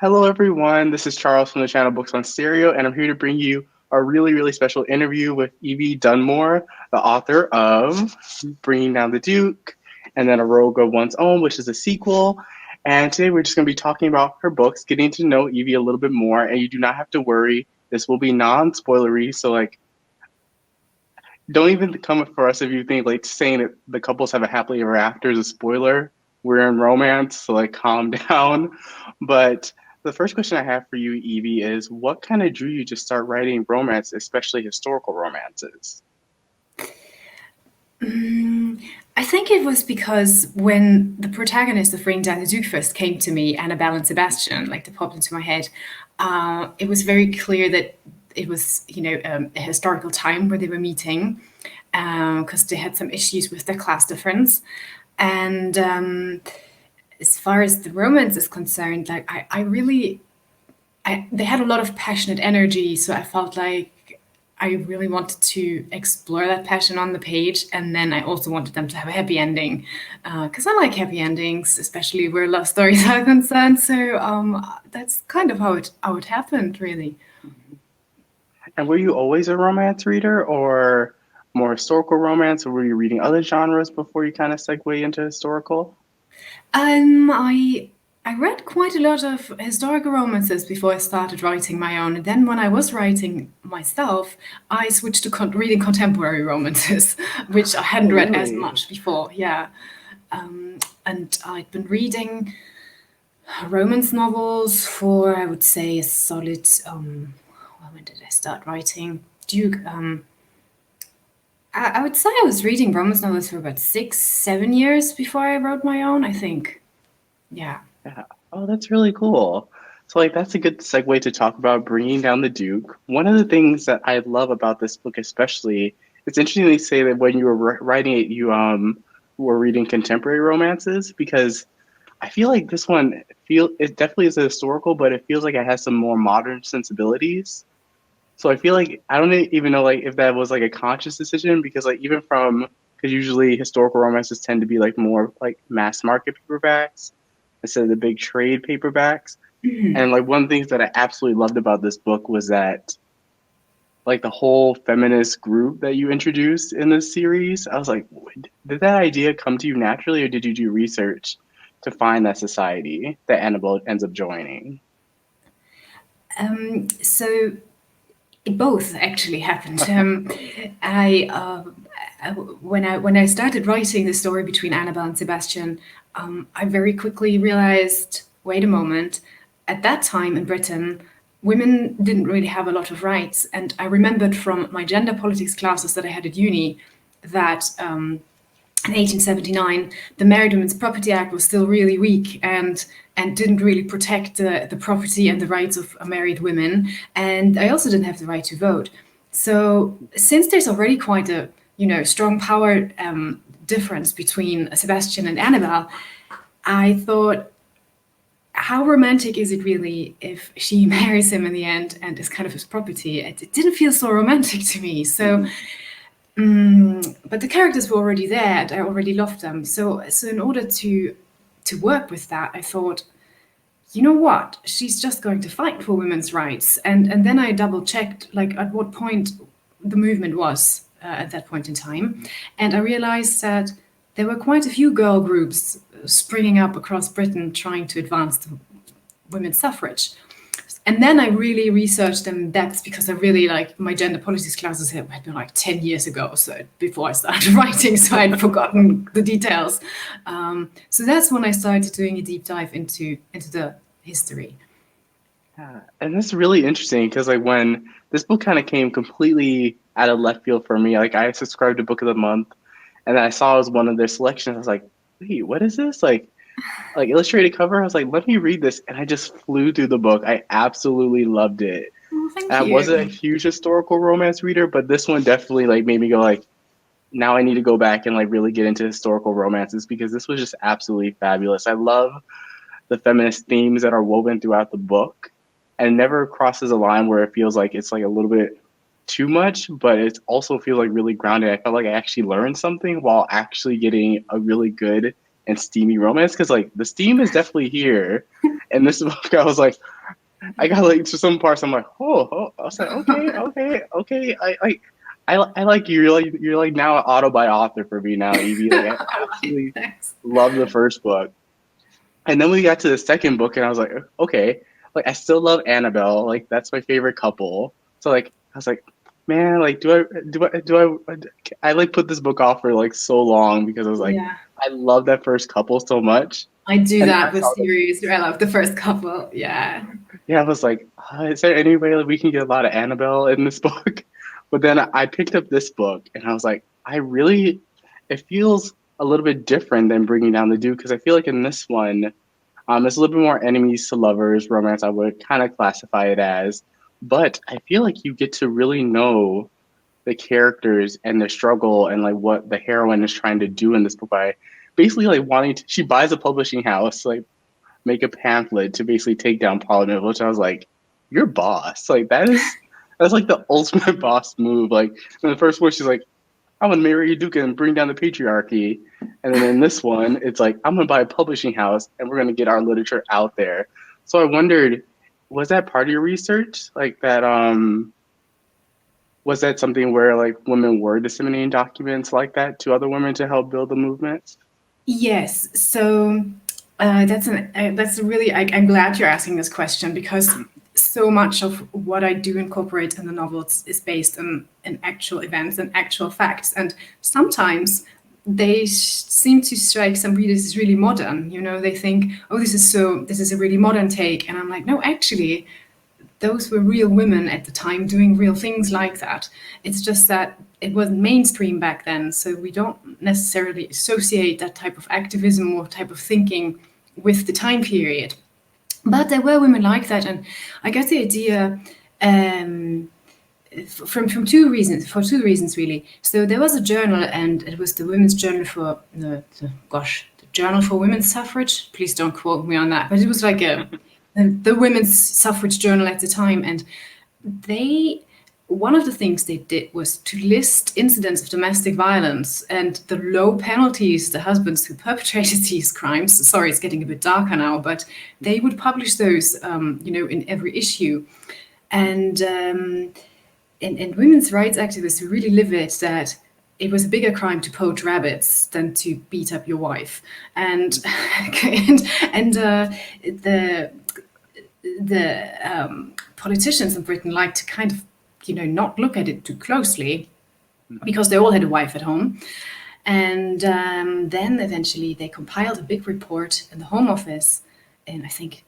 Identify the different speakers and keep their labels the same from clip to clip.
Speaker 1: Hello, everyone. This is Charles from the channel Books on Stereo, and I'm here to bring you a really special interview with Evie Dunmore, the author of Bringing Down the Duke, and then A Rogue of One's Own, which is a sequel. And today we're just going to be talking about her books, getting to know Evie a little bit more, and you do not have to worry. This will be non-spoilery, so don't even come for us if you think saying that the couples have a happily ever after is a spoiler. We're in romance, so calm down. But the first question I have for you, Evie, is what kind of drew you to start writing romance, especially historical romances?
Speaker 2: I think it was because when the protagonist of Ring Down the Duke first came to me, Annabelle and Sebastian, like they popped into my head, it was very clear that it was, a historical time where they were meeting because they had some issues with their class difference. And as far as the romance is concerned, they had a lot of passionate energy, so I felt like I really wanted to explore that passion on the page, and then I also wanted them to have a happy ending, because I like happy endings, especially where love stories are concerned. So that's kind of how it happened, really.
Speaker 1: And were you always a romance reader or more historical romance, or were you reading other genres before you kind of segue into historical?
Speaker 2: I read quite a lot of historical romances before I started writing my own, and then when I was writing myself, I switched to reading contemporary romances, which I
Speaker 1: Oh,
Speaker 2: hadn't read as
Speaker 1: really?
Speaker 2: much before. Yeah, and I'd been reading romance novels for, I would say, a solid. Well, when did I start writing? Duke. I would say I was reading romance novels for about 6, 7 years before I wrote my own. I think. Yeah.
Speaker 1: Yeah. Oh, that's really cool. So, that's a good segue to talk about Bringing Down the Duke. One of the things that I love about this book, especially, it's interesting to say that when you were writing it, you were reading contemporary romances because I feel like this one it definitely is a historical, but it feels like it has some more modern sensibilities. So I feel like I don't even know if that was a conscious decision because even from because usually historical romances tend to be more mass market paperbacks instead of the big trade paperbacks. And one of the things that I absolutely loved about this book was that the whole feminist group that you introduced in this series, I was like, did that idea come to you naturally, or did you do research to find that society that Annabelle ends up joining?
Speaker 2: So it both actually happened. When I started writing the story between Annabelle and Sebastian, I very quickly realized, wait a moment, at that time in Britain, women didn't really have a lot of rights, and I remembered from my gender politics classes that I had at uni that in 1879, the Married Women's Property Act was still really weak and didn't really protect the property and the rights of married women. And I also didn't have the right to vote. So since there's already quite a strong power difference between Sebastian and Annabelle, I thought, how romantic is it really if she marries him in the end and is kind of his property? It didn't feel so romantic to me. So but the characters were already there and I already loved them. So in order to work with that, I thought, you know what? She's just going to fight for women's rights. And then I double checked at what point the movement was at that point in time, and I realized that there were quite a few girl groups springing up across Britain trying to advance the women's suffrage. And then I really researched them in depth because I really like my gender politics classes had been like 10 years ago, so before I started writing, so I'd forgotten the details. So that's when I started doing a deep dive into the history.
Speaker 1: Yeah, and that's really interesting because when this book kind of came completely out of left field for me, I subscribed to Book of the Month, and then I saw it was one of their selections. I was like, wait, what is this? Illustrated cover. I was like, let me read this, and I just flew through the book. I absolutely loved it.
Speaker 2: Oh,
Speaker 1: And
Speaker 2: thank
Speaker 1: I wasn't a
Speaker 2: you.
Speaker 1: huge historical romance reader, but this one definitely made me go now I need to go back and really get into historical romances because this was just absolutely fabulous. I love the feminist themes that are woven throughout the book and it never crosses a line where it feels like it's a little bit too much, but it also feels really grounded. I felt like I actually learned something while actually getting a really good and steamy romance because the steam is definitely here. And this book, I was like, I got like to some parts. I'm like, I was like, okay. I like you. You're like now an auto by author for me now, Evie. Like I
Speaker 2: All right,
Speaker 1: absolutely
Speaker 2: thanks.
Speaker 1: love the first book, and then we got to the second book, and I was like, okay, like I still love Annabelle. Like that's my favorite couple. So like I was like, man, like I like put this book off for like so long because I was like,
Speaker 2: Yeah,
Speaker 1: I love that first couple so much,
Speaker 2: I do
Speaker 1: and then I
Speaker 2: that with
Speaker 1: saw the
Speaker 2: series where I love the first couple. Yeah.
Speaker 1: yeah, I was like, is there any way that we can get a lot of Annabelle in this book? But then I picked up this book and I was like, it feels a little bit different than Bringing Down the Duke because I feel like in this one, it's a little bit more enemies to lovers romance, I would kind of classify it as. But I feel like you get to really know the characters and the struggle and like what the heroine is trying to do in this book by basically like she buys a publishing house, like make a pamphlet to basically take down Parliament, which I was like, "You're boss." Like that's like the ultimate boss move. Like in the first one, she's like, "I'm gonna marry a duke and bring down the patriarchy," and then in this one, it's like, "I'm gonna buy a publishing house and we're gonna get our literature out there." So I wondered, was that part of your research? Like that? Was that something where like women were disseminating documents like that to other women to help build the movement?
Speaker 2: Yes. So that's really I'm glad you're asking this question because so much of what I do incorporate in the novels is based in actual events and actual facts, and sometimes they seem to strike some readers as really modern. You know, they think, oh, this is a really modern take, and I'm like, no, actually, those were real women at the time doing real things like that. It's just that it wasn't mainstream back then, so we don't necessarily associate that type of activism or type of thinking with the time period. But there were women like that, and I get the idea um, from two reasons. For two reasons, really. So there was a journal, and it was the Women's Journal for the Journal for Women's Suffrage. Please don't quote me on that, but it was like the women's suffrage journal at the time, and they one of the things they did was to list incidents of domestic violence and the low penalties the husbands who perpetrated these crimes. Sorry, it's getting a bit darker now, but they would publish those, in every issue. And women's rights activists were really livid that it was a bigger crime to poach rabbits than to beat up your wife, and the politicians in Britain like to kind of, not look at it too closely because they all had a wife at home. And then eventually they compiled a big report in the Home Office in, I think,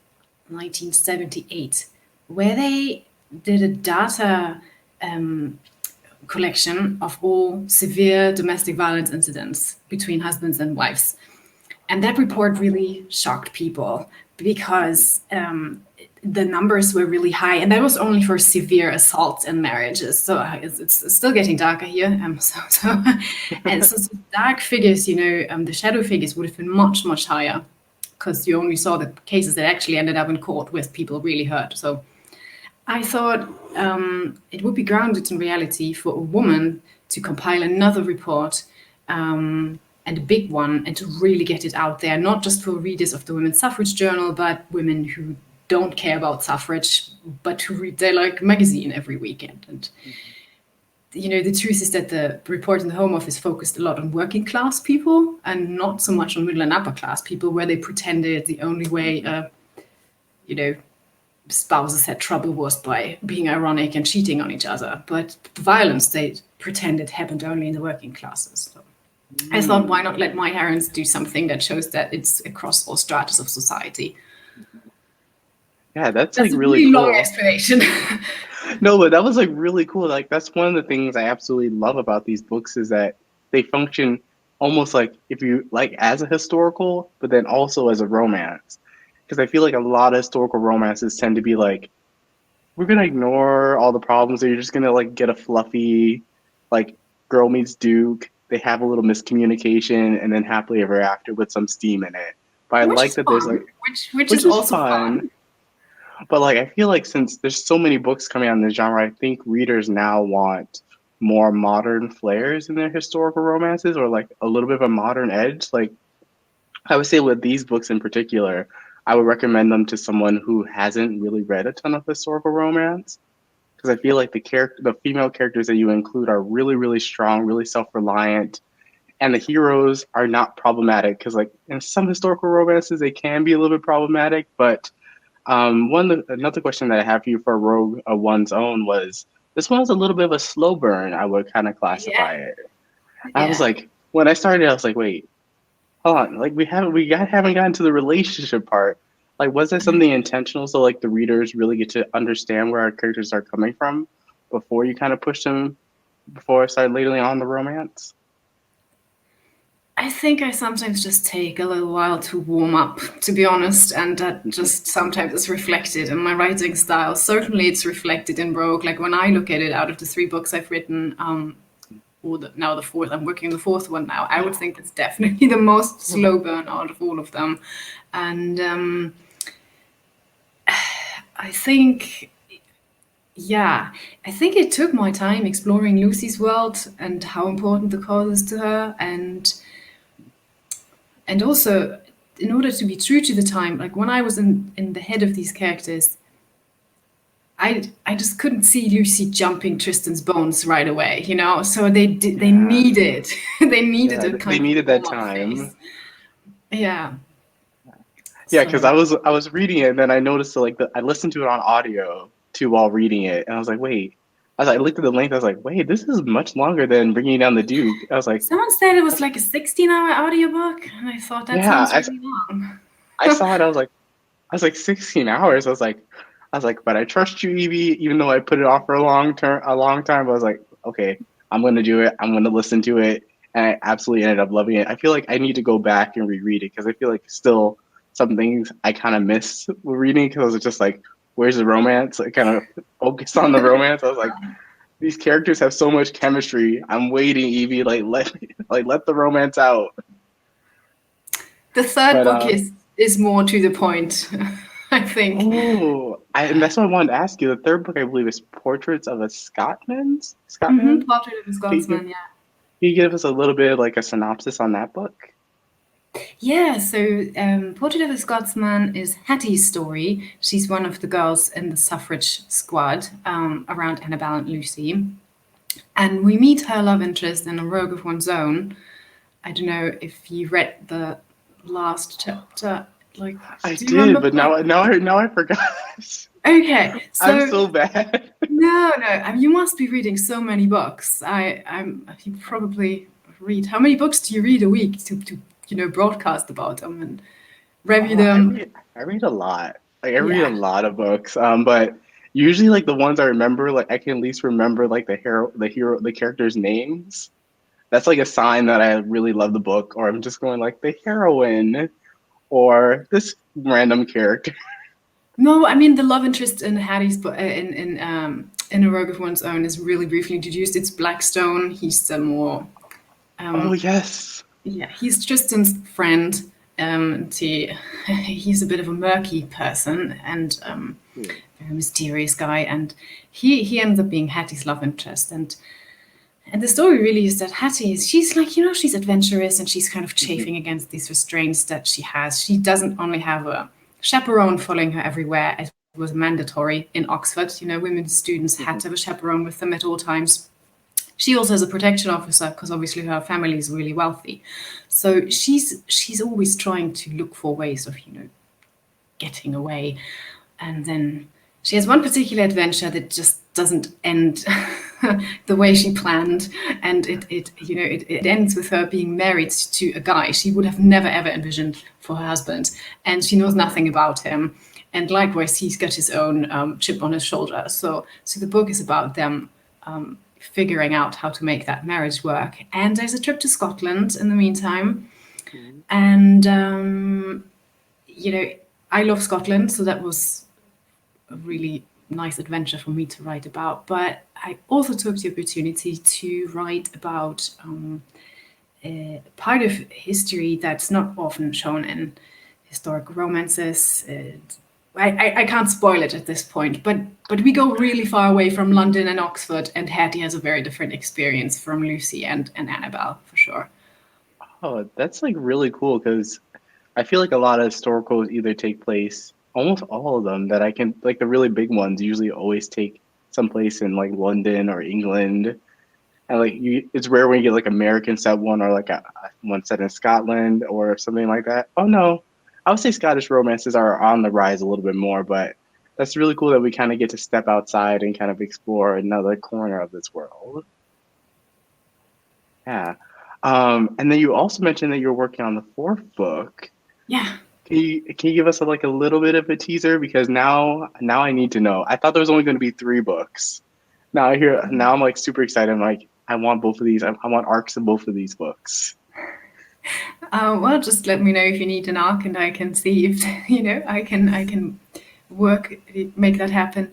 Speaker 2: 1978, where they did a data um, collection of all severe domestic violence incidents between husbands and wives. And that report really shocked people because the numbers were really high, and that was only for severe assaults in marriages. So it's still getting darker here. So dark figures, the shadow figures would have been much, much higher because you only saw the cases that actually ended up in court with people really hurt. So I thought it would be grounded in reality for a woman to compile another report, and a big one, and to really get it out there, not just for readers of the Women's Suffrage Journal, but women who don't care about suffrage, but who read their like magazine every weekend. And the truth is that the report in the Home Office focused a lot on working class people and not so much on middle and upper class people, where they pretended the only way, you know, spouses had trouble was by being ironic and cheating on each other. But the violence they pretended happened only in the working classes. So I thought, why
Speaker 1: Mm.
Speaker 2: not let my parents do something that shows that it's across all stratas of society?
Speaker 1: Yeah, that's like
Speaker 2: That's a
Speaker 1: really
Speaker 2: really long
Speaker 1: cool.
Speaker 2: explanation.
Speaker 1: No, but that was like really cool. Like that's one of the things I absolutely love about these books is that they function almost like if you like as a historical, but then also as a romance. Because I feel like a lot of historical romances tend to be like, we're gonna ignore all the problems, or you're just gonna like get a fluffy, like girl meets Duke, they have a little miscommunication, and then happily ever after with some steam in it. But I
Speaker 2: Which
Speaker 1: like
Speaker 2: is
Speaker 1: that there's like,
Speaker 2: fun, which
Speaker 1: which
Speaker 2: is
Speaker 1: is
Speaker 2: also
Speaker 1: fun,
Speaker 2: fun.
Speaker 1: but like I feel like since there's so many books coming out in this genre, I think readers now want more modern flares in their historical romances or like a little bit of a modern edge. Like I would say with these books in particular, I would recommend them to someone who hasn't really read a ton of historical romance because I feel like the female characters that you include are really, really strong, really self-reliant, and the heroes are not problematic because like in some historical romances they can be a little bit problematic. But another question that I have for you for a rogue of one's own was this one was a little bit of a slow burn. I would kind of
Speaker 2: Yeah,
Speaker 1: classify it. I was
Speaker 2: yeah.
Speaker 1: like, when I started, I was like, wait, hold on, like haven't gotten to the relationship part. Like, was that something intentional so like the readers really get to understand where our characters are coming from before you kind of push them before I start lately on the romance?
Speaker 2: I think I sometimes just take a little while to warm up, to be honest, and that
Speaker 1: Mhm.
Speaker 2: just sometimes is reflected in my writing style. Certainly, it's reflected in Rogue. Like when I look at it, out of the three books I've written, or now the fourth, I'm working on the fourth one now. I would think it's definitely the most slow burn out of all of them, and I think. Yeah, I think it took my time exploring Lucy's world and how important the cause is to her, and also in order to be true to the time, like when I was in the head of these characters, I just couldn't see Lucy jumping Tristan's bones right away, you know. So they
Speaker 1: Yeah,
Speaker 2: needed they needed
Speaker 1: yeah,
Speaker 2: a
Speaker 1: they
Speaker 2: kind of
Speaker 1: needed that
Speaker 2: warm up
Speaker 1: time.
Speaker 2: phase. Yeah.
Speaker 1: Yeah, because
Speaker 2: So
Speaker 1: I was reading it and then I noticed that, like I listened to it on audio too while reading it, and I was like, wait. I looked at the length. I was like, wait, this is much longer than Bringing Down the Duke.
Speaker 2: someone said it was like a 16-hour audiobook, and I thought that
Speaker 1: Yeah,
Speaker 2: sounds really long.
Speaker 1: I saw it. I was like 16 hours. I was like, but I trust you, Evie, even though I put it off for a long time. I was like, okay, I'm gonna do it. I'm gonna listen to it, and I absolutely ended up loving it. I feel like I need to go back and reread it because I feel like still some things I kind of missed with reading because I was just like, where's the romance? I kind of focused on the romance. I was like, these characters have so much chemistry. I'm waiting, Evie. Like let the romance out.
Speaker 2: The third
Speaker 1: But
Speaker 2: book is more to the point, I think.
Speaker 1: and that's what I wanted to ask you. The third book, I believe, is Portraits of a Scotsman. Scotsman.
Speaker 2: Portrait of a Scotsman, yeah.
Speaker 1: Can you give us a little bit of like a synopsis on that book?
Speaker 2: Yeah, so Portrait of a Scotsman is Hattie's story. She's one of the girls in the suffrage squad around Annabelle and Lucy. And we meet her love interest in A Rogue of One's Own. I don't know if you read the last chapter. Like,
Speaker 1: I
Speaker 2: do you remember?
Speaker 1: did, but now I forgot.
Speaker 2: Okay,
Speaker 1: I'm
Speaker 2: so
Speaker 1: so bad.
Speaker 2: no, you must be reading so many books. You probably read. How many books do you read a week to broadcast about them and review
Speaker 1: Oh,
Speaker 2: them?
Speaker 1: I read a lot. Like I read a
Speaker 2: Yeah.
Speaker 1: lot of books. But usually like the ones I remember, like I can at least remember like the characters' names. That's like a sign that I really love the book, or I'm just going like the heroine or this random character.
Speaker 2: No, I mean the love interest in Hattie's in A Rogue of One's Own is really briefly introduced. It's Blackstone. He's the more
Speaker 1: Oh
Speaker 2: um,
Speaker 1: yes.
Speaker 2: yeah, he's Tristan's friend. He's a bit of a murky person and very mysterious guy, and he ends up being Hattie's love interest. And the story really is that she's like, she's adventurous and she's kind of
Speaker 1: Mhm.
Speaker 2: chafing against these restraints that she has. She doesn't only have a chaperone following her everywhere, as was mandatory in Oxford. Women students had
Speaker 1: Mhm.
Speaker 2: to have a chaperone with them at all times. She also has a protection officer because obviously her family is really wealthy. So she's always trying to look for ways of, getting away. And then she has one particular adventure that just doesn't end the way she planned, and it ends with her being married to a guy she would have never ever envisioned for her husband, and she knows nothing about him. And likewise, he's got his own chip on his shoulder. So the book is about them figuring out how to make that marriage work. And there's a trip to Scotland in the meantime,
Speaker 1: Mhm.
Speaker 2: and you know, I love Scotland, so that was a really nice adventure for me to write about. But I also took the opportunity to write about part of history that's not often shown in historical romances. I can't spoil it at this point, but we go really far away from London and Oxford, and Hattie has a very different experience from Lucy and Annabelle for sure.
Speaker 1: Oh, that's like really cool because I feel like a lot of historicals either take place, almost all of them that I can, like the really big ones usually always take someplace in like London or England. And like it's rare when you get like American set one or like one set in Scotland or something like that. Oh no, I would say Scottish romances are on the rise a little bit more, but that's really cool that we kind of get to step outside and kind of explore another corner of this world. Yeah. And then you also mentioned that you're working on the fourth book.
Speaker 2: Yeah.
Speaker 1: Can you give us like a little bit of a teaser? Because now I need to know. I thought there was only going to be three books. Now I'm like super excited. I'm like, I want both of these. I want arcs in both of these books.
Speaker 2: Well, just let me know if you need an arc, and I can see if I can work make that happen.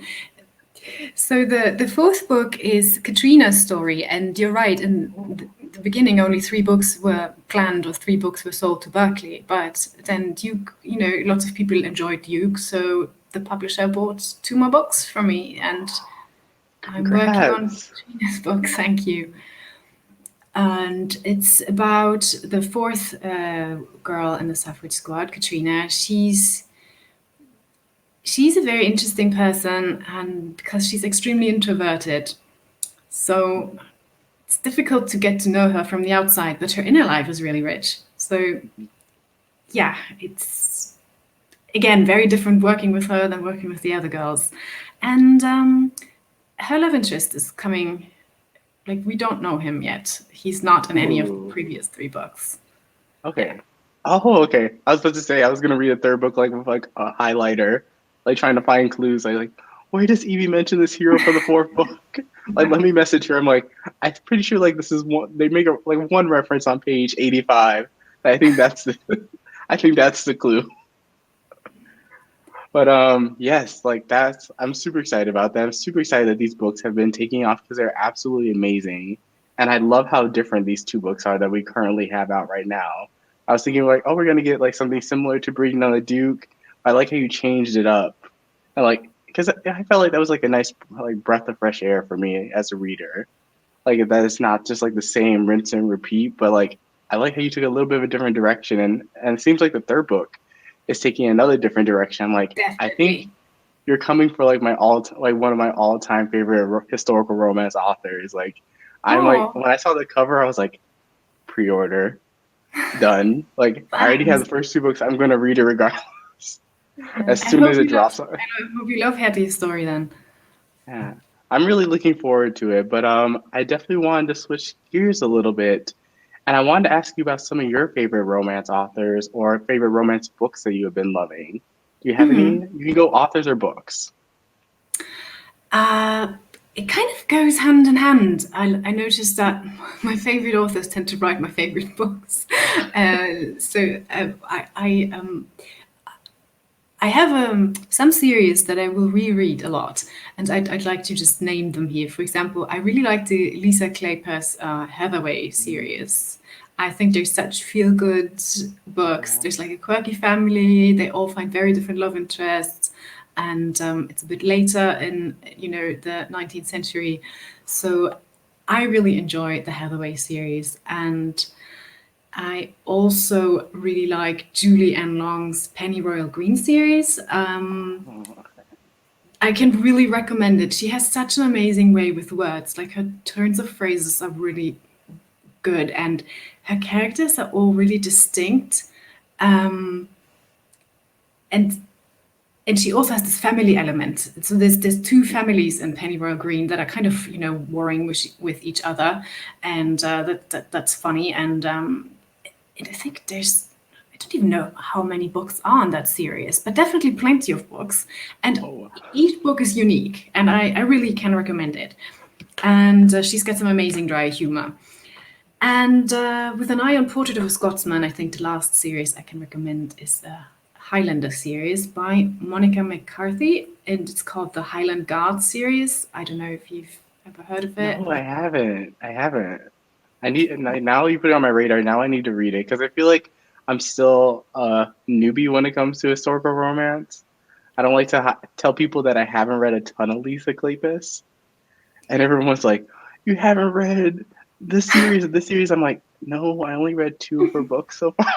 Speaker 2: So the fourth book is Katrina's story, and you're right. In the beginning, only three books were planned, or three books were sold to Berkeley. But then Duke, lots of people enjoyed Duke, so the publisher bought two more books from me, and I'm working on
Speaker 1: Congrats.
Speaker 2: Katrina's book. Thank you. And it's about the fourth girl in the suffrage squad, Katrina. She's a very interesting person, and because she's extremely introverted, so it's difficult to get to know her from the outside, but her inner life is really rich. So yeah, it's again very different working with her than working with the other girls, and her love interest is coming. Like, we don't know him yet. He's not in any of the
Speaker 1: Ooh.
Speaker 2: previous three books. Yeah.
Speaker 1: Okay. Oh, okay. I was supposed to say I was gonna read a third book like with like a highlighter, like trying to find clues. Like, where does Evie mention this hero for the fourth book? Like, let me message her. I'm like, I'm pretty sure like this is one. They make a like one reference on page 85. I think that's the, I think that's the clue. But yes, like that's I'm super excited about that. I'm super excited that these books have been taking off because they're absolutely amazing. And I love how different these two books are that we currently have out right now. I was thinking like, oh, we're gonna get like something similar to Breeding on the Duke. I like how you changed it up. And like because I felt like that was like a nice like breath of fresh air for me as a reader. Like that it's not just like the same rinse and repeat, but like I like how you took a little bit of a different direction and it seems like the third book is taking another different direction. I'm like, I think
Speaker 2: Definitely.
Speaker 1: you're coming for like like one of my all time favorite historical romance authors. Like I'm like
Speaker 2: Oh,
Speaker 1: when I saw the cover, I was like, pre-order done. Like I already have
Speaker 2: thanks.
Speaker 1: the first two books. I'm gonna read it regardless
Speaker 2: Yeah.
Speaker 1: as soon as it drops.
Speaker 2: I hope you love Hetty's story then.
Speaker 1: Yeah, I'm really looking forward to it. But I definitely wanted to switch gears a little bit, and I wanted to ask you about some of your favorite romance authors or favorite romance books that you have been loving. Do you have any? You can go authors or books.
Speaker 2: Uh, it kind of goes hand in hand. I noticed that my favorite authors tend to write my favorite books. I have some series that I will reread a lot, and I'd like to just name them here. For example, I really like the Lisa Kleypas Hathaway series. I think they're such feel good books.
Speaker 1: Yeah.
Speaker 2: There's like a quirky family, they all find very different love interests, and it's a bit later in the 19th century. So I really enjoy the Hathaway series, and I also really like Julie Anne Long's Pennyroyal Green series.
Speaker 1: Oh,
Speaker 2: I can really recommend it. She has such an amazing way with words. Like, her turns of phrases are really good, and her characters are all really distinct. Um, and and she also has this family element. So there's two families in Pennyroyal Green that are kind of warring with each other, and that's funny. And I think I don't even know how many books are in that series, but definitely plenty of books. And
Speaker 1: oh,
Speaker 2: each book is unique, and I really can recommend it. And she's got some amazing dry humor. And with an eye on Portrait of a Scotsman, I think the last series I can recommend is the Highlander series by Monica McCarthy, and it's called the Highland Guard series. I don't know if you've ever heard of it.
Speaker 1: no, I haven't. I haven't. I need now you put it on my radar. Now I need to read it because I feel like I'm still a newbie when it comes to historical romance. I don't like to tell people that I haven't read a ton of Lisa Kleypas, and everyone's like, "You haven't read this series?" This series, I'm like, "No, I only read two of her books so far."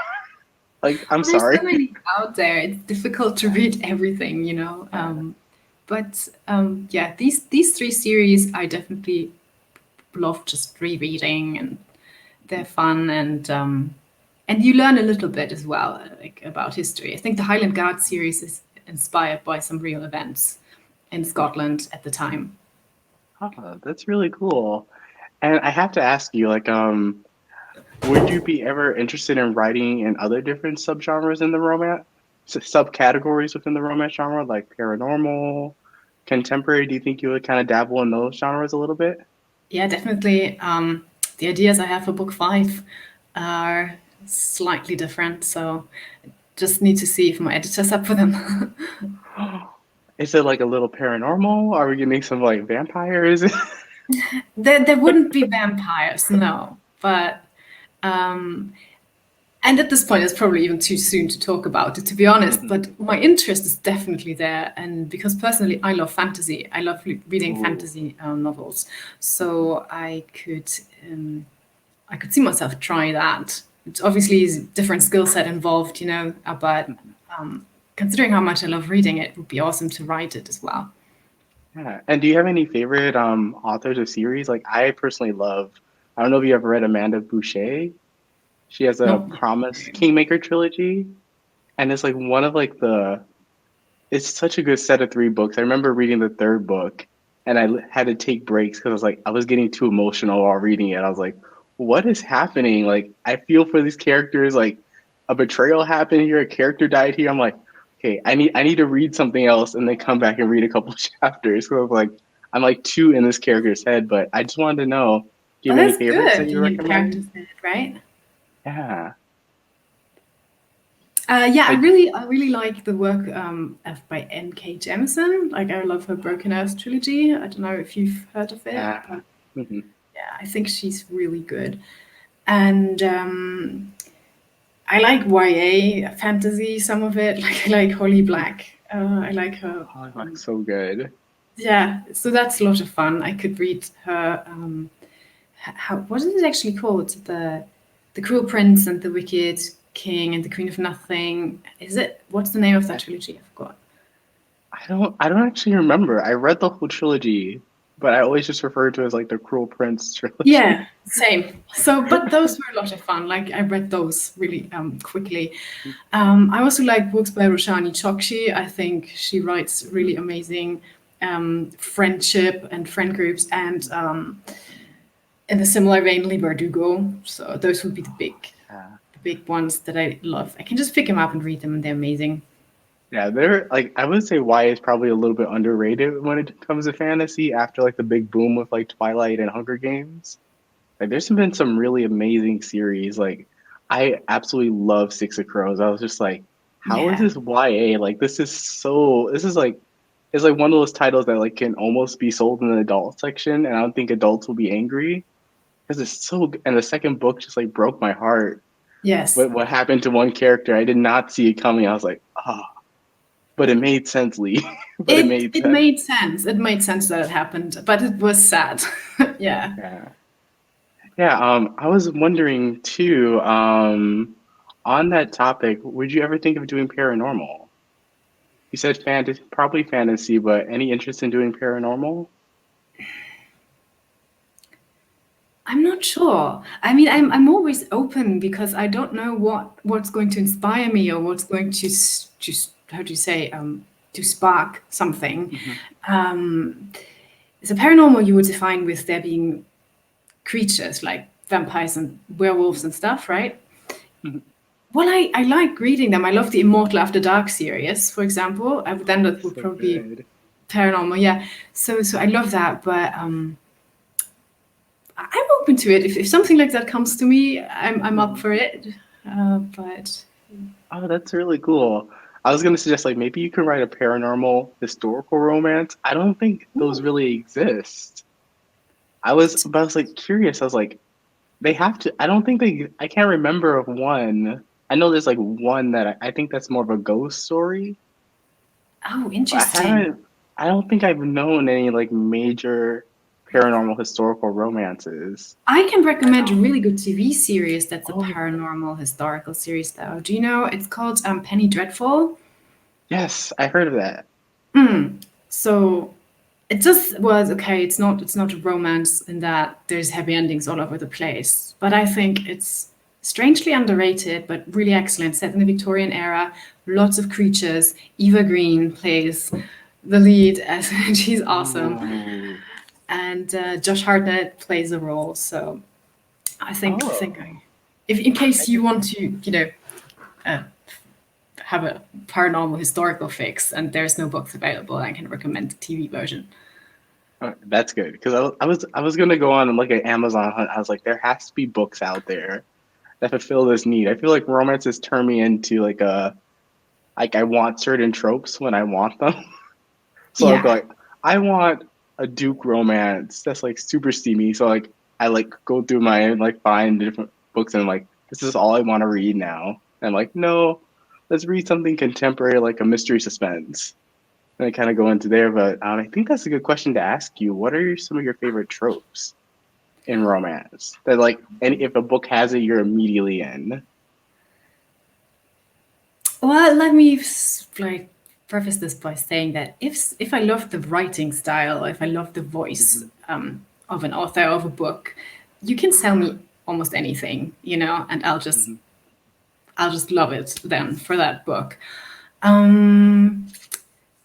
Speaker 1: Like, I'm
Speaker 2: Well, there's so
Speaker 1: sorry.
Speaker 2: many out there. It's difficult to read everything, you know.
Speaker 1: Yeah.
Speaker 2: But yeah, these three series I definitely love just rereading, and they're fun, and you learn a little bit as well, like about history. I think the Highland Guard series is inspired by some real events in Scotland at the time.
Speaker 1: Oh, that's really cool. And I have to ask you, like, would you be ever interested in writing in other different subgenres in the romance, subcategories within the romance genre, like paranormal, contemporary? Do you think you would kind of dabble in those genres a little bit?
Speaker 2: Yeah, definitely. The ideas I have for book five are slightly different, so just need to see if my editor's up for them.
Speaker 1: Is it like a little paranormal? Are we getting some like vampires?
Speaker 2: There wouldn't be vampires, no. But and at this point, it's probably even too soon to talk about it, to be honest.
Speaker 1: Mhm.
Speaker 2: But my interest is definitely there, and because personally, I love fantasy. I love reading
Speaker 1: Ooh.
Speaker 2: fantasy novels, so I could see myself try that. It's obviously is a different skill set involved, you know, but
Speaker 1: Mhm.
Speaker 2: considering how much I love reading it, would be awesome to write it as well.
Speaker 1: Yeah. And do you have any favorite authors of series? Like I personally love, I don't know if you ever read Amanda Boucher. She has a
Speaker 2: Nope.
Speaker 1: Promise Kingmaker trilogy, and it's like one of like the it's such a good set of three books. I remember reading the third book and had to take breaks because I was like I was getting too emotional while reading it. I was like, what is happening? Like I feel for these characters, like a betrayal happened here, a character died here. I'm like, okay, I need to read something else and then come back and read a couple chapters. So I'm like too in this character's head, but I just wanted to know, do you
Speaker 2: Oh,
Speaker 1: have any
Speaker 2: that's
Speaker 1: favorites that
Speaker 2: good.
Speaker 1: you
Speaker 2: Being in
Speaker 1: recommend?
Speaker 2: characters, right?
Speaker 1: Yeah.
Speaker 2: Yeah,
Speaker 1: Like
Speaker 2: I really like the work by N.K. Jemisin. Like, I love her Broken Earth trilogy. I don't know if you've heard of it,
Speaker 1: yeah.
Speaker 2: but
Speaker 1: Mhm.
Speaker 2: yeah, I think she's really good. And I like YA fantasy, some of it. Like, I like Holly Black. I like her.
Speaker 1: Oh, it looks so good.
Speaker 2: Yeah, so that's a lot of fun. I could read her. What is it actually called? The Cruel Prince and the Wicked King and the Queen of Nothing. Is it? What's the name of that trilogy? I forgot.
Speaker 1: I don't actually remember. I read the whole trilogy, but I always just refer to it as like the Cruel Prince trilogy.
Speaker 2: Yeah, same. So, but those were a lot of fun. Like I read those really quickly. I also like books by Roshani Chokshi. I think she writes really amazing friendship and friend groups, and in a similar vein, Lee Bardugo. So those would be
Speaker 1: Yeah.
Speaker 2: the big ones that I love. I can just pick them up and read them, and they're amazing.
Speaker 1: Yeah, they're like I would say YA is probably a little bit underrated when it comes to fantasy after like the big boom with like Twilight and Hunger Games. Like there's been some really amazing series. Like I absolutely love Six of Crows. I was just like, how is
Speaker 2: Yeah.
Speaker 1: this YA? Like this is like it's like one of those titles that like can almost be sold in the adult section, and I don't think adults will be angry because it's so. And the second book just like broke my heart.
Speaker 2: Yes.
Speaker 1: What happened to one character? I did not see it coming. I was like, oh, but it made sense, Lee. But it made
Speaker 2: It
Speaker 1: sense.
Speaker 2: made sense. It made sense that it happened, but it was sad. Yeah.
Speaker 1: Yeah. Yeah, I was wondering too, on that topic, would you ever think of doing paranormal? You said fantasy, probably fantasy, but any interest in doing paranormal?
Speaker 2: I'm not sure. I mean, I'm always open because I don't know what's going to inspire me or what's going to how do you say to spark something.
Speaker 1: Hmm.
Speaker 2: So paranormal you would define with there being creatures like vampires and werewolves and stuff, right? Well, I like reading them. I love the Immortal After Dark series, for example. Then that would
Speaker 1: So
Speaker 2: probably be
Speaker 1: good.
Speaker 2: paranormal, yeah. So I love that, but I'm open to it. If something like that comes to me, I'm up
Speaker 1: Mhm.
Speaker 2: for it. But
Speaker 1: Oh, that's really cool. I was gonna suggest like maybe you could write a paranormal historical romance. I don't think those
Speaker 2: ooh,
Speaker 1: really exist. But I was like curious. I was like, they have to. I don't think they. I can't remember of one. I know there's like one that I think that's more of a ghost story.
Speaker 2: oh,
Speaker 1: But I
Speaker 2: interesting.
Speaker 1: haven't. I don't think I've known any like major. paranormal historical romances.
Speaker 2: I can recommend a
Speaker 1: Um,
Speaker 2: really good TV series that's a
Speaker 1: oh,
Speaker 2: paranormal historical series, though. Do you know? It's called Penny Dreadful.
Speaker 1: yes, I heard of that.
Speaker 2: So it just was okay. It's not a romance in that there's happy endings all over the place, but I think it's strangely underrated, but really excellent. Set in the Victorian era, lots of creatures. Eva Green plays the lead, as she's awesome,
Speaker 1: Ooh.
Speaker 2: and Josh Hartnett plays a role. So I think
Speaker 1: Oh,
Speaker 2: if in
Speaker 1: I
Speaker 2: case you
Speaker 1: did.
Speaker 2: want to, uh, have a paranormal historical fix and there's no books available, I can recommend the TV version.
Speaker 1: That's good because I was gonna go on and look at Amazon hunt. I was like, there has to be books out there that fulfill this need. I feel like romances turn me into like I want certain tropes when I want them. So I'll go
Speaker 2: Yeah.
Speaker 1: like, I want a Duke romance that's like super steamy. So like I like go through my like find different books and like this is all I want to read now. And I'm like, no, let's read something contemporary like a mystery suspense. And I kind of go into there, but I think that's a good question to ask you. What are some of your favorite tropes in romance? That like, and if a book has it, you're immediately in.
Speaker 2: Well, let me like preface this by saying that if I love the writing style, if I love the voice
Speaker 1: Hmm.
Speaker 2: of an author of a book, you can sell me almost anything, and
Speaker 1: Hmm.
Speaker 2: I'll just love it then for that book. Um,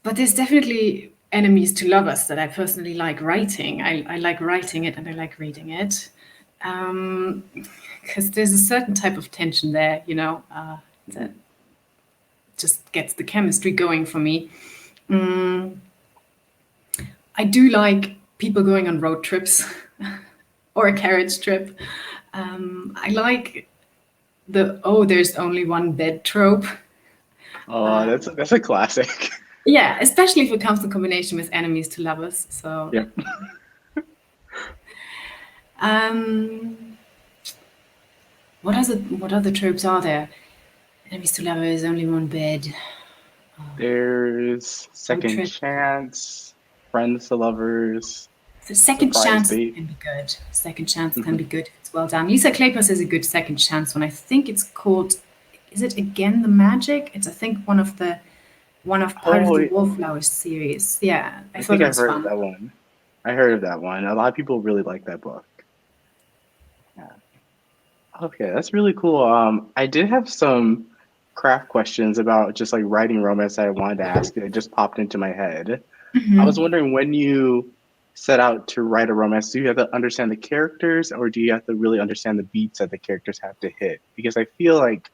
Speaker 2: but there's definitely enemies to lovers that I personally like writing. I like writing it and I like reading it. Um, because there's a certain type of tension there, that just gets the chemistry going for me. Mm, I do like people going on road trips or a carriage trip. I like the oh, there's only one bed trope.
Speaker 1: Oh, that's a classic.
Speaker 2: Yeah, especially if it comes in combination with enemies to lovers. So,
Speaker 1: Yep.
Speaker 2: um, what other tropes are there? Enemies to lovers, only one bed,
Speaker 1: There's
Speaker 2: road
Speaker 1: second
Speaker 2: trip.
Speaker 1: chance, friends to lovers,
Speaker 2: The second
Speaker 1: surprise
Speaker 2: chance
Speaker 1: date.
Speaker 2: can be good. Second chance can
Speaker 1: Hmm.
Speaker 2: be good if it's well done. Lisa Kleypas is a good second chance one. I think it's called. Is it Again the Magic? It's I think one of part of
Speaker 1: Oh,
Speaker 2: the Wallflowers series. Yeah, I
Speaker 1: I
Speaker 2: thought
Speaker 1: think
Speaker 2: it
Speaker 1: I've
Speaker 2: was
Speaker 1: heard of
Speaker 2: fun.
Speaker 1: that one. I heard of that one. A lot of people really like that book. Yeah. Okay, that's really cool. I did have some craft questions about just like writing romance that I wanted to ask you. It just popped into my head. I was wondering when you set out to write a romance, do you have to understand the characters or do you have to really understand the beats that the characters have to hit? Because I feel like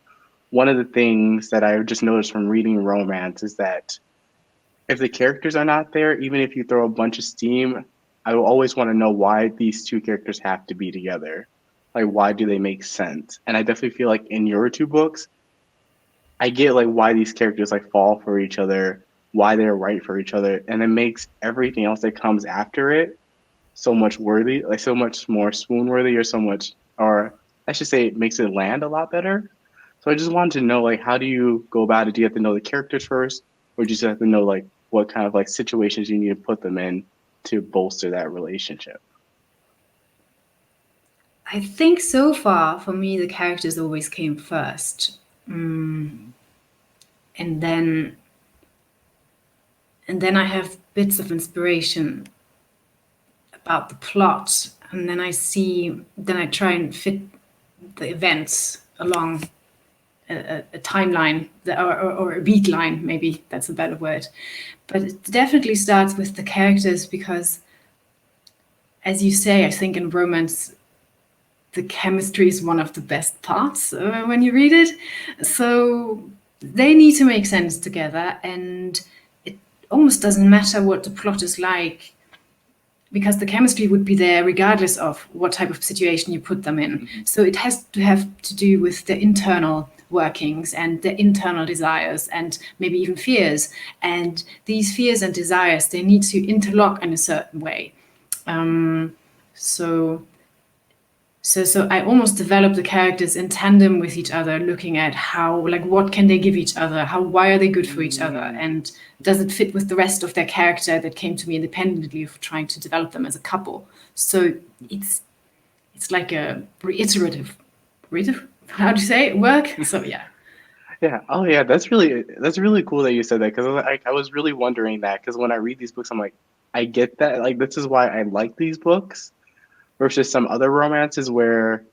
Speaker 1: one of the things that I've just noticed from reading romance is that if the characters are not there, even if you throw a bunch of steam, I will always want to know why these two characters have to be together. Like, why do they make sense? And I definitely feel like in your two books, I get like why these characters like fall for each other, why they're right for each other, and it makes everything else that comes after it so much worthy, like so much more swoon worthy, or so much, or I should say, it makes it land a lot better. So I just wanted to know, like, how do you go about it? Do you have to know the characters first, or do you just have to know like what kind of like situations you need to put them in to bolster that relationship?
Speaker 2: I think so far for me the characters always came first, and then I have bits of inspiration about the plot, and then I try and fit the events along a timeline or a beat line, maybe that's a better word. But it definitely starts with the characters because, as you say, I think in romance, the chemistry is one of the best parts when you read it. So they need to make sense together, and it almost doesn't matter what the plot is like because the chemistry would be there regardless of what type of situation you put them in.
Speaker 1: Mhm.
Speaker 2: So it has to have to do with the internal workings and the internal desires and maybe even fears. And these fears and desires, they need to interlock in a certain way. So So I almost developed the characters in tandem with each other, looking at how, like, what can they give each other, how, why are they good for each other,
Speaker 1: Mm.
Speaker 2: and does it fit with the rest of their character that came to me independently of trying to develop them as a couple. So it's it's like a reiterative, how do you say it, work. So yeah.
Speaker 1: Yeah. Oh, yeah. That's really cool that you said that because I was really wondering that because when I read these books, I'm like, I get that. Like, this is why I like these books versus some other romances where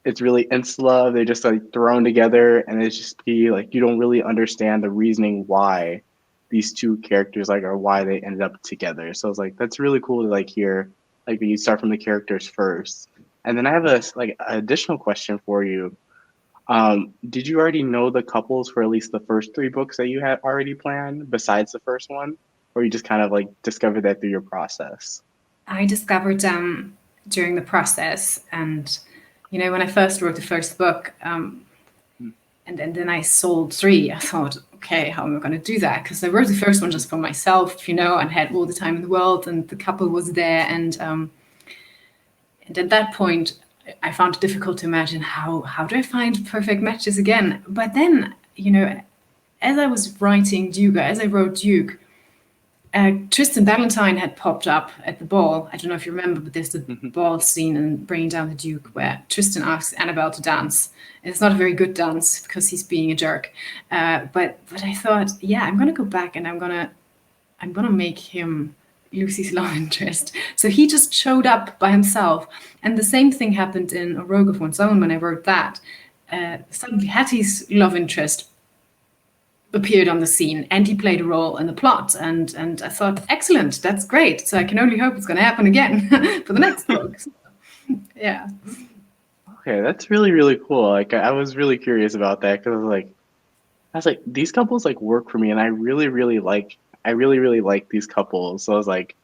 Speaker 1: it's really insta love. They're just like thrown together, and it's just be like you don't really understand the reasoning why these two characters like or why they ended up together. So it's like that's really cool to like hear like you start from the characters first. And then I have a like an additional question for you. Did you already know the couples for at least the first three books that you had already planned besides the first one? Or you just kind of like discovered that through your process?
Speaker 2: I discovered them during the process, and when I first wrote the first book, and then I sold three. I thought, okay, how am I going to do that? Because I wrote the first one just for myself, and had all the time in the world, and the couple was there, and at that point, I found it difficult to imagine how do I find perfect matches again. But then, as I was writing Duke, as I wrote Duke, Tristan Valentine had popped up at the ball. I don't know if you remember, but there's the ball scene in Bringing Down the Duke where Tristan asks Annabelle to dance. And it's not a very good dance because he's being a jerk. But I thought, yeah, I'm gonna go back and I'm gonna make him Lucy's love interest. So he just showed up by himself, and the same thing happened in A Rogue of One's Own when I wrote that. Suddenly Hattie's love interest appeared on the scene and he played a role in the plot, and I thought, excellent, that's great, so I can only hope it's going to happen again for the next book. Yeah.
Speaker 1: Okay, that's really really cool. Like I was really curious about that because I was like these couples like work for me, and I really really like these couples. So I was like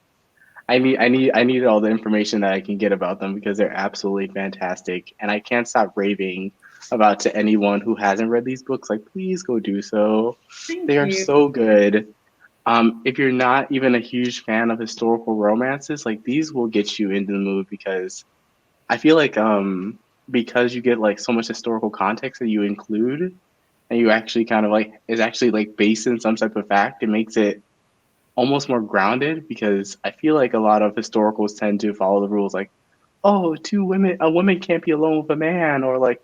Speaker 1: I need all the information that I can get about them because they're absolutely fantastic, and I can't stop raving about to anyone who hasn't read these books. Like please go do so. They
Speaker 2: Thank
Speaker 1: are
Speaker 2: you.
Speaker 1: so good. If you're not even a huge fan of historical romances, like these will get you into the mood because I feel like because you get like so much historical context that you include and you actually kind of like is actually like based in some type of fact, it makes it almost more grounded because I feel like a lot of historicals tend to follow the rules like, oh, a woman can't be alone with a man, or like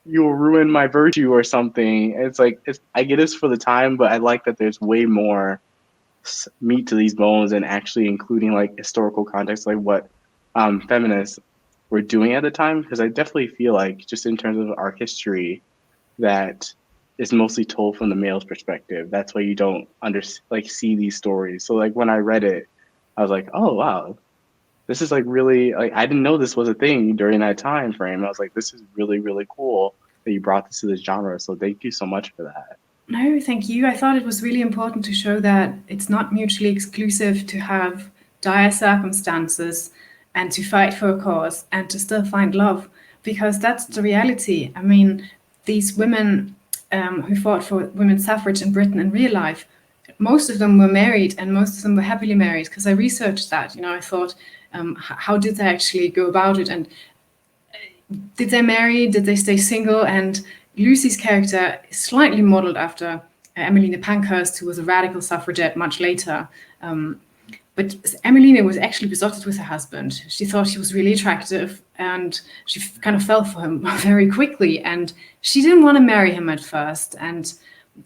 Speaker 1: you'll ruin my virtue or something. It's like I get this for the time, but I like that there's way more meat to these bones and actually including like historical context, like what feminists were doing at the time. Because I definitely feel like just in terms of our history, that is mostly told from the male's perspective. That's why you don't like see these stories. So like when I read it, I was like, oh wow, this is like really like I didn't know this was a thing during that time frame. I was like, this is really really cool that you brought this to this genre. So thank you so much for that.
Speaker 2: No, thank you. I thought it was really important to show that it's not mutually exclusive to have dire circumstances and to fight for a cause and to still find love, because that's the reality. I mean, these women who fought for women's suffrage in Britain in real life, most of them were married and most of them were happily married, because I researched that. I thought, how did they actually go about it? And did they marry? Did they stay single? And Lucy's character is slightly modeled after Emmeline Pankhurst, who was a radical suffragette much later. But Emmeline was actually besotted with her husband. She thought he was really attractive and she kind of fell for him very quickly. And she didn't want to marry him at first and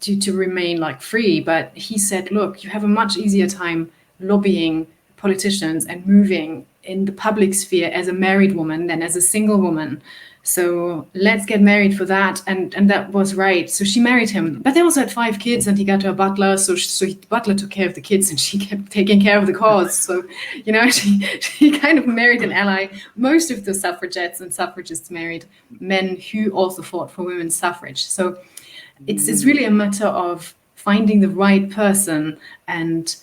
Speaker 2: to remain like free. But he said, look, you have a much easier time lobbying politicians and moving in the public sphere as a married woman than as a single woman. So let's get married for that. And that was right. So she married him. But they also had 5 kids and he got her a butler. So the butler took care of the kids and she kept taking care of the cause. So, she kind of married an ally. Most of the suffragettes and suffragists married men who also fought for women's suffrage. So it's really a matter of finding the right person and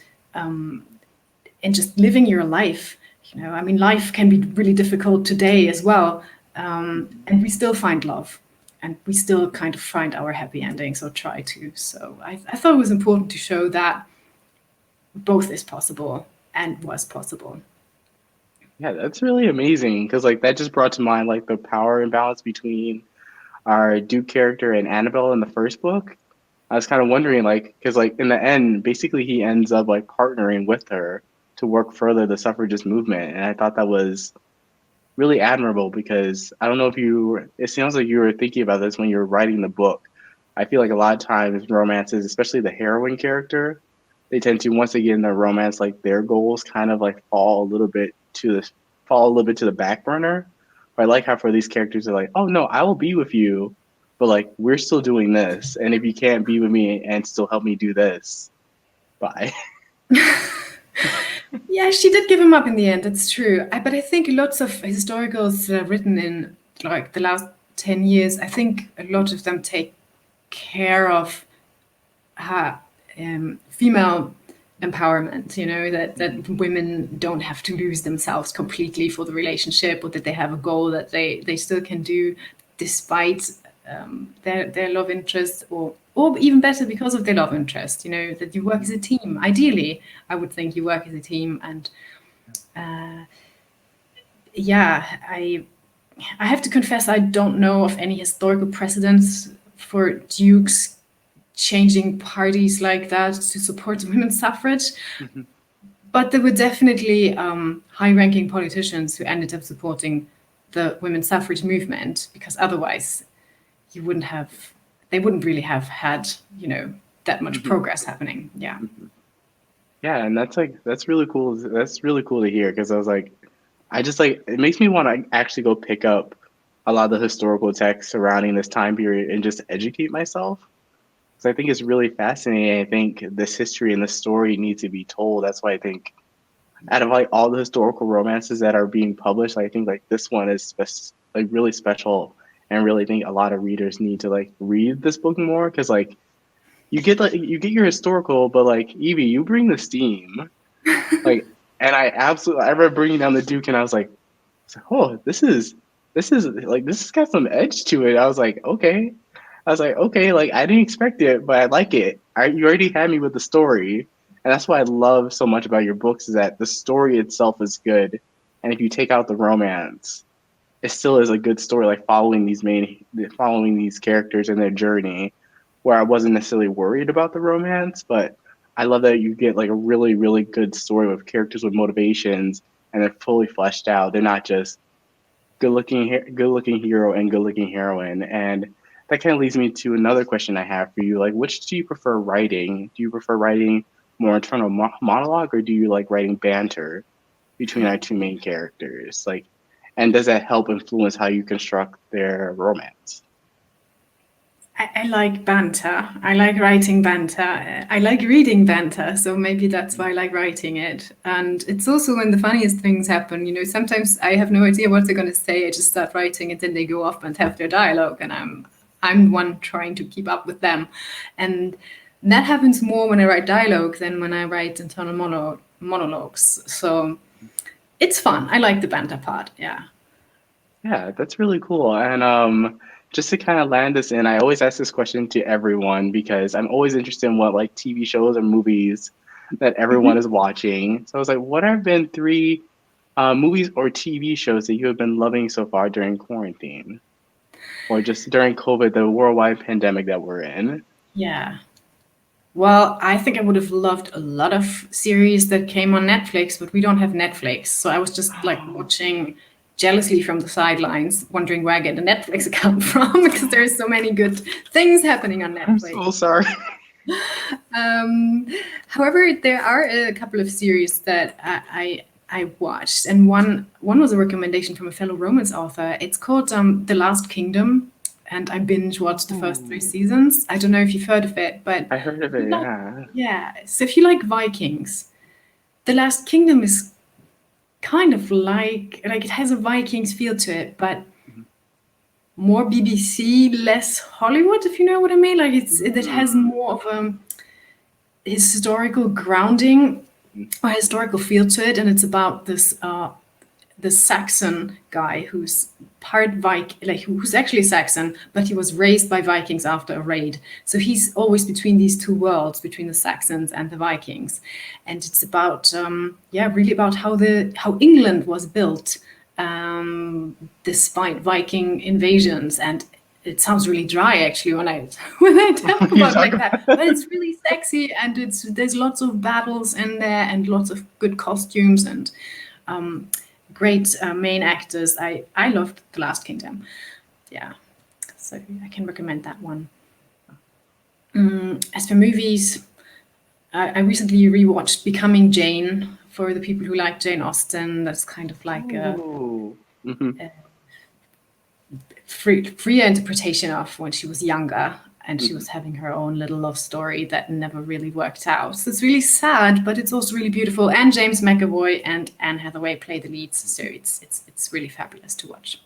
Speaker 2: just living your life. I mean, life can be really difficult today as well, and we still find love, and we still kind of find our happy endings or try to. So I thought it was important to show that both is possible and was possible.
Speaker 1: Yeah, that's really amazing because like that just brought to mind like the power imbalance between our Duke character and Annabelle in the first book. I was kind of wondering like because like in the end, basically he ends up like partnering with her to work further the suffragist movement, and I thought that was really admirable because I don't know if you, it sounds like you were thinking about this when you were writing the book. I feel like a lot of times romances, especially the heroine character, they tend to once they get in their romance, like their goals kind of like fall a little bit to the back burner. But I like how for these characters they're like, oh no, I will be with you, but like we're still doing this, and if you can't be with me and still help me do this, bye.
Speaker 2: Yeah, she did give him up in the end. That's true. But I think lots of historicals that are written in like the last 10 years, I think a lot of them take care of her female empowerment. You know that women don't have to lose themselves completely for the relationship, or that they have a goal that they still can do despite their love interest, or even better because of their love interest. You know that you work as a team. Ideally, I would think you work as a team, and yeah, I have to confess I don't know of any historical precedents for dukes changing parties like that to support women's suffrage. But there were definitely high-ranking politicians who ended up supporting the women's suffrage movement because otherwise you wouldn't have, they wouldn't really have had, you know, that much progress happening. Yeah.
Speaker 1: Yeah, and that's like that's really cool. That's really cool to hear because I was like, I just like it makes me want to actually go pick up a lot of the historical texts surrounding this time period and just educate myself. Because I think it's really fascinating. I think this history and this story needs to be told. That's why I think out of like all the historical romances that are being published, I think like this one is like really special, and really think a lot of readers need to like read this book more because like you get your historical, but like Evie, you bring the steam. Like, and I remember bringing down the Duke, and oh, this is like this has got some edge to it. I was like, okay. I was like, okay, like I didn't expect it, but I like it. You already had me with the story, and that's what I love so much about your books is that the story itself is good, and if you take out the romance, it still is a good story. Like following these characters and their journey, where I wasn't necessarily worried about the romance, but I love that you get like a really, really good story with characters with motivations and they're fully fleshed out. They're not just good looking hero and good looking heroine. And that kind of leads me to another question I have for you. Like, which do you prefer writing? Do you prefer writing more internal monologue, or do you like writing banter between our two main characters? Like, and does that help influence how you construct their romance?
Speaker 2: I like banter. I like writing banter. I like reading banter. So maybe that's why I like writing it. And it's also when the funniest things happen. You know, sometimes I have no idea what they're going to say. I just start writing and then they go off and have their dialogue. And I'm the one trying to keep up with them. And that happens more when I write dialogue than when I write internal monologues. So it's fun. I like the banter part. Yeah.
Speaker 1: Yeah, that's really cool. And just to kind of land this in, I always ask this question to everyone because I'm always interested in what like TV shows or movies that everyone is watching. So I was like, what have been three movies or TV shows that you have been loving so far during quarantine or just during COVID, the worldwide pandemic that we're in?
Speaker 2: Yeah. Well, I think I would have loved a lot of series that came on Netflix, but we don't have Netflix. So I was just like watching jealously from the sidelines, wondering where I get the Netflix account from because there's so many good things happening on
Speaker 1: I'm
Speaker 2: Netflix.
Speaker 1: so sorry.
Speaker 2: Um, However, there are a couple of series that I watched, and one was a recommendation from a fellow romance author. It's called The Last Kingdom, and I binge watched the first three
Speaker 1: Ooh,
Speaker 2: seasons. I don't know if you've heard of it, but
Speaker 1: I heard of it,
Speaker 2: like,
Speaker 1: yeah.
Speaker 2: yeah. So if you like Vikings, The Last Kingdom is kind of like it has a Vikings feel to it, but more BBC, less Hollywood, if you know what I mean. Like it has
Speaker 1: Mm.
Speaker 2: more of a historical grounding or historical feel to it, and it's about the Saxon guy who's part like who's actually Saxon, but he was raised by Vikings after a raid. So he's always between these two worlds, between the Saxons and the Vikings, and it's about yeah, really about how England was built despite Viking invasions. And it sounds really dry actually when I when I talk
Speaker 1: You
Speaker 2: about it
Speaker 1: talk
Speaker 2: like that,
Speaker 1: about
Speaker 2: but it's really sexy, and it's there's lots of battles in there and lots of good costumes and great main actors. I loved The Last Kingdom. Yeah, so I can recommend that one. As for movies, I recently rewatched Becoming Jane for the people who like Jane Austen. That's kind of like a
Speaker 1: Oh. Hmm.
Speaker 2: free interpretation of when she was younger and she
Speaker 1: Hmm.
Speaker 2: was having her own little love story that never really worked out. So it's really sad, but it's also really beautiful. And James McAvoy and Anne Hathaway play the leads, so it's really fabulous to watch.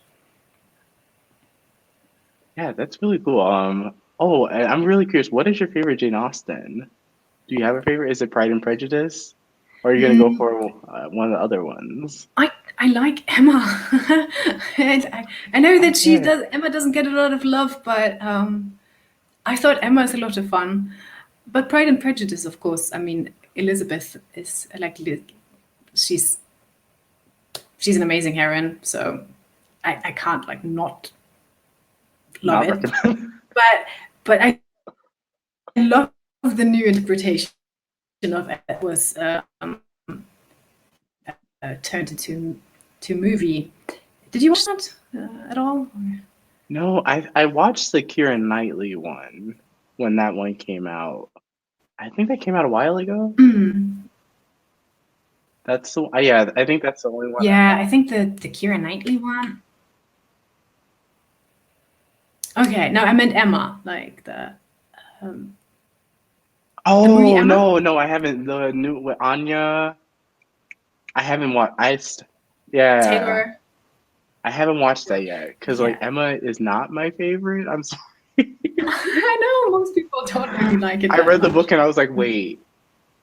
Speaker 1: Yeah, that's really cool. Oh, and I'm really curious. What is your favorite Jane Austen? Do you have a favorite? Is it Pride and Prejudice, or are you gonna go for one of the other ones?
Speaker 2: I like Emma. And I know that she
Speaker 1: Okay.
Speaker 2: does Emma doesn't get a lot of love, but I thought Emma is a lot of fun. But Pride and Prejudice, of course. I mean, Elizabeth is like she's she's an amazing heroine, so I can't like not love
Speaker 1: Not
Speaker 2: it.
Speaker 1: recommend.
Speaker 2: But I love the new interpretation of it that was turned into to movie. Did you watch that at all?
Speaker 1: No, I watched the Keira Knightley one when that one came out. I think that came out a while ago. That's the yeah. I think that's the only one I
Speaker 2: Yeah, I
Speaker 1: watched.
Speaker 2: think the Keira Knightley one. Okay, no, I meant Emma, like the movie
Speaker 1: Oh
Speaker 2: Emma.
Speaker 1: no, no, I haven't. The new with Anya. I haven't watched. Yeah,
Speaker 2: Taylor.
Speaker 1: I haven't watched that yet because like
Speaker 2: Yeah,
Speaker 1: Emma is not my favorite. I'm sorry.
Speaker 2: I know most people don't really like it
Speaker 1: I
Speaker 2: that
Speaker 1: read the
Speaker 2: much.
Speaker 1: book and I was like, wait,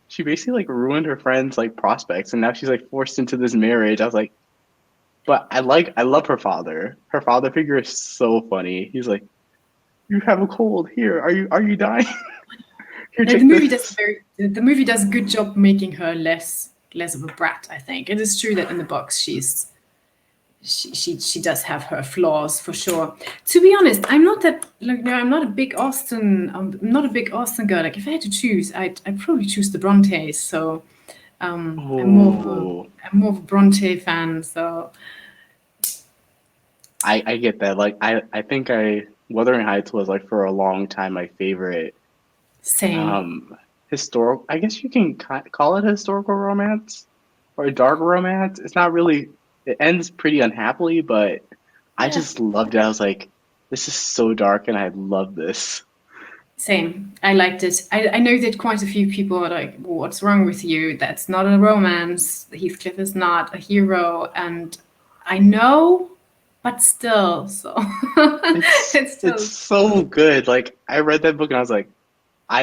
Speaker 1: she basically like ruined her friend's like prospects, and now she's like forced into this marriage. I was like, but I love her father. Her father figure is so funny. He's like, you have a cold. Here, are you dying? Here,
Speaker 2: No, the
Speaker 1: take
Speaker 2: movie does a
Speaker 1: this.
Speaker 2: very the movie does a good job making her less of a brat. I think it is true that in the books she does have her flaws for sure. To be honest, I'm not that like no, I'm not a big Austen. I'm not a big Austen girl. Like if I had to choose, I'd probably choose the Brontes. So
Speaker 1: Oh,
Speaker 2: I'm more of a Bronte fan. So
Speaker 1: I get that. Like I think Wuthering Heights was like for a long time my favorite
Speaker 2: same,
Speaker 1: historical. I guess you can call it a historical romance or a dark romance. It's not really. It ends pretty unhappily, but I
Speaker 2: yeah,
Speaker 1: just loved it. I was like, this is so dark, and I love this.
Speaker 2: same. I liked it. I know that quite a few people are like, "What's wrong with you? That's not a romance. Heathcliff is not a hero." And I know, but still, so it's
Speaker 1: It's
Speaker 2: still
Speaker 1: so good. Like I read that book and I was like, I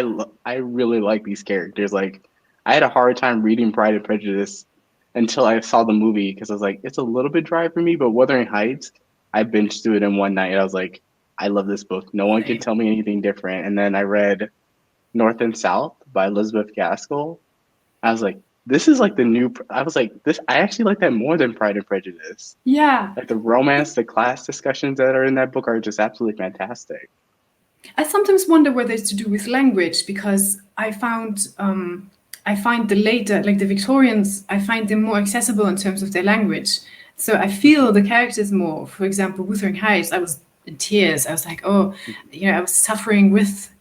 Speaker 1: really like these characters. Like I had a hard time reading Pride and Prejudice until I saw the movie because I was like, it's a little bit dry for me. But Wuthering Heights, I binged through it in one night. I was like, I love this book. No one can
Speaker 2: same.
Speaker 1: tell me anything different. And then I read North and South by Elizabeth Gaskell. I was like, this is like the new. I was like, this. I actually like that more than Pride and Prejudice.
Speaker 2: Yeah,
Speaker 1: Like the romance, the class discussions that are in that book are just absolutely fantastic.
Speaker 2: I sometimes wonder whether it's to do with language because I find the later, like the Victorians, I find them more accessible in terms of their language. So I feel the characters more. For example, Wuthering Heights, I was in tears. I was like, oh, you know, I was suffering with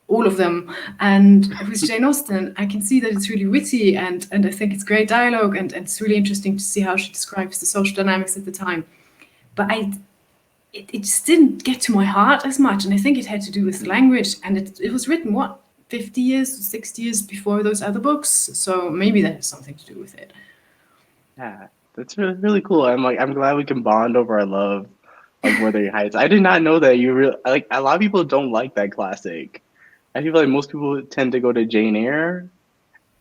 Speaker 2: all of them. And with Jane Austen, I can see that it's really witty and I think it's great dialogue and it's really interesting to see how she describes the social dynamics at the time. But it just didn't get to my heart as much. And I think it had to do with language. And it was written, what, 50 years, 60 years before those other books? So maybe that has something to do with it.
Speaker 1: Yeah, that's really cool. I'm like, I'm glad we can bond over our love of Wuthering Heights. I did not know that you really like. A lot of people don't like that classic. I feel like most people tend to go to Jane Eyre.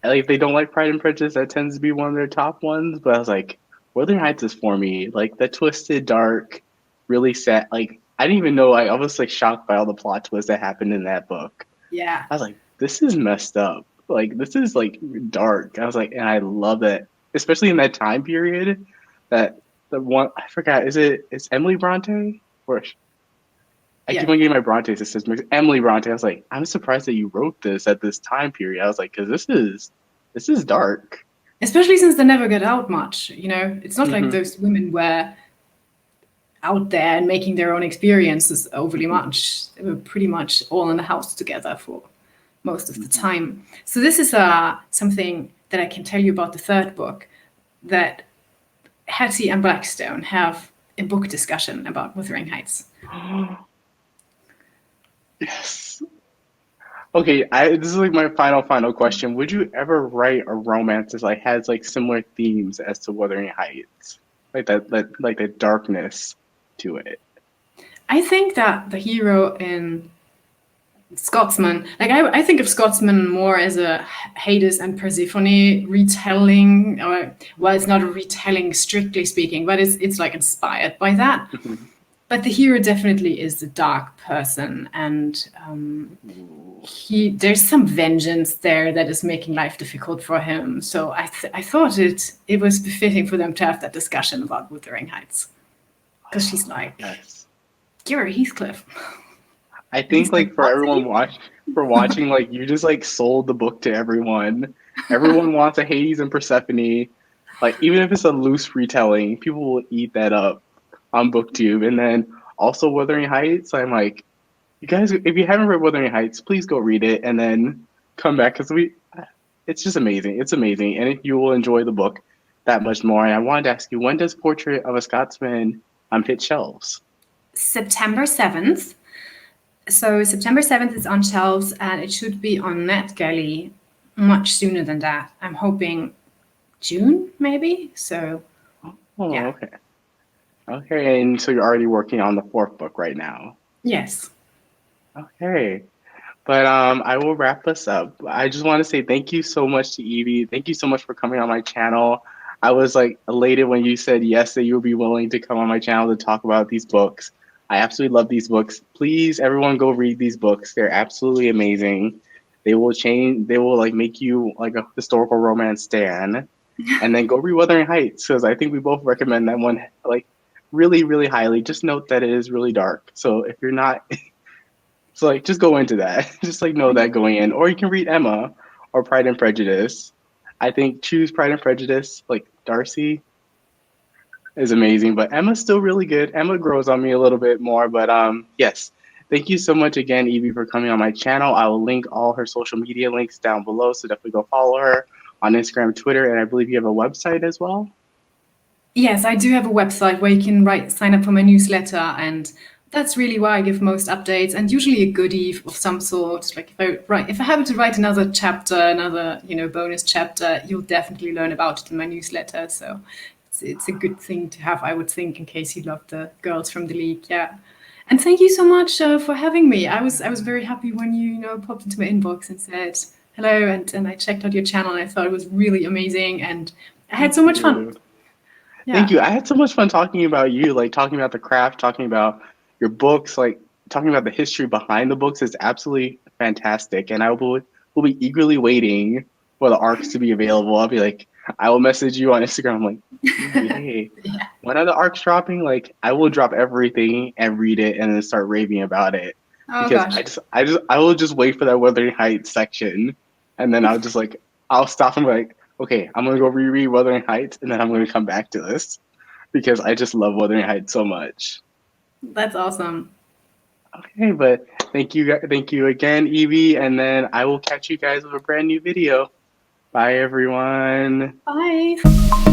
Speaker 1: Like if they don't like Pride and Prejudice, that tends to be one of their top ones. But I was like, Wuthering Heights is for me. Like the twisted, dark, really sad. Like I didn't even know. I was like shocked by all the plot twists that happened in that book.
Speaker 2: Yeah.
Speaker 1: I was like, this is messed up. Like this is like dark. I was like, and I love it, especially in that time period. That the one I forgot it's Emily Bronte or I keep
Speaker 2: Yeah.
Speaker 1: on getting my Bronte sisters mixed. Emily Bronte. I was like, I'm surprised that you wrote this at this time period. I was like, because this is dark.
Speaker 2: Especially since they never get out much, you know? It's not like
Speaker 1: Hmm.
Speaker 2: those women were out there and making their own experiences overly
Speaker 1: Hmm.
Speaker 2: much. They were pretty much all in the house together for most of the
Speaker 1: Hmm.
Speaker 2: time. So this is something that I can tell you about the third book, that Hattie and Blackstone have a book discussion about Wuthering Heights.
Speaker 1: Yes. Okay, this is like my final question. Would you ever write a romance that like has like similar themes as to Wuthering Heights, like like that darkness to it?
Speaker 2: I think that the hero in Scotsman, like I think of Scotsman more as a Hades and Persephone retelling, or well, it's not a retelling strictly speaking, but it's like inspired by that.
Speaker 1: Mhm.
Speaker 2: But the hero definitely is a dark person, and
Speaker 1: Ooh,
Speaker 2: he there's some vengeance there that is making life difficult for him. So I thought it was befitting for them to have that discussion about Wuthering Heights, because she's like,
Speaker 1: yes.
Speaker 2: "You're Heathcliff.
Speaker 1: I
Speaker 2: And he's
Speaker 1: think
Speaker 2: like,
Speaker 1: like for
Speaker 2: what?
Speaker 1: everyone watching, like you just like sold the book to everyone. Everyone wants a Hades and Persephone. Like even if it's a loose retelling, people will eat that up on BookTube. And then also Wuthering Heights, I'm like, you guys, if you haven't read Wuthering Heights, please go read it and then come back because it's just amazing. It's amazing, and you will enjoy the book that much more. And I wanted to ask you, when does Portrait of a Scotsman hit shelves?
Speaker 2: September 7th. So September 7th is on shelves, and it should be on NetGalley much sooner than that. I'm hoping June, maybe. So
Speaker 1: Oh,
Speaker 2: yeah.
Speaker 1: okay. Okay, and so you're already working on the fourth book right now.
Speaker 2: Yes.
Speaker 1: Okay. But I will wrap us up. I just want to say thank you so much to Evie. Thank you so much for coming on my channel. I was like elated when you said yes that you would be willing to come on my channel to talk about these books. I absolutely love these books. Please, everyone, go read these books. They're absolutely amazing. They will change. They will like make you like a historical romance stan. And then go read Wuthering Heights because I think we both recommend that one like really, really highly. Just note that it is really dark. So if you're not so like just go into that. Just like know that going in. Or you can read Emma or Pride and Prejudice. I think choose Pride and Prejudice. Like Darcy is amazing, but Emma's still really good. Emma grows on me a little bit more, but yes. Thank you so much again, Evie, for coming on my channel. I will link all her social media links down below, so definitely go follow her on Instagram, Twitter, and I believe you have a website as well.
Speaker 2: Yes, I do have a website where you can sign up for my newsletter, and that's really where I give most updates, and usually a goodie of some sort. Like if I happen to write another chapter, another bonus chapter, you'll definitely learn about it in my newsletter. So it's a good thing to have, I would think, in case you love the girls from the league. Yeah. And thank you so much for having me. I was very happy when you popped into my inbox and said hello, and I checked out your channel and I thought it was really amazing, and I had
Speaker 1: Thank
Speaker 2: so much fun.
Speaker 1: you. Thank
Speaker 2: Yeah.
Speaker 1: you. I had so much fun talking about you, like talking about the craft, talking about your books, like talking about the history behind the books is absolutely fantastic. And I will be eagerly waiting for the arcs to be available. I'll be like, I will message you on Instagram. I'm like, Evie, hey,
Speaker 2: Yeah.
Speaker 1: when are the arcs dropping? Like, I will drop everything and read it and then start raving about it
Speaker 2: Oh
Speaker 1: because
Speaker 2: gosh.
Speaker 1: I will just wait for that Wuthering Heights section, and then I'll just like, I'll stop and be like, okay, I'm gonna go reread Wuthering Heights, and then I'm gonna come back to this because I just love Wuthering Heights so much.
Speaker 2: That's awesome.
Speaker 1: Okay, but thank you again, Evie, and then I will catch you guys with a brand new video. Bye, everyone.
Speaker 2: Bye.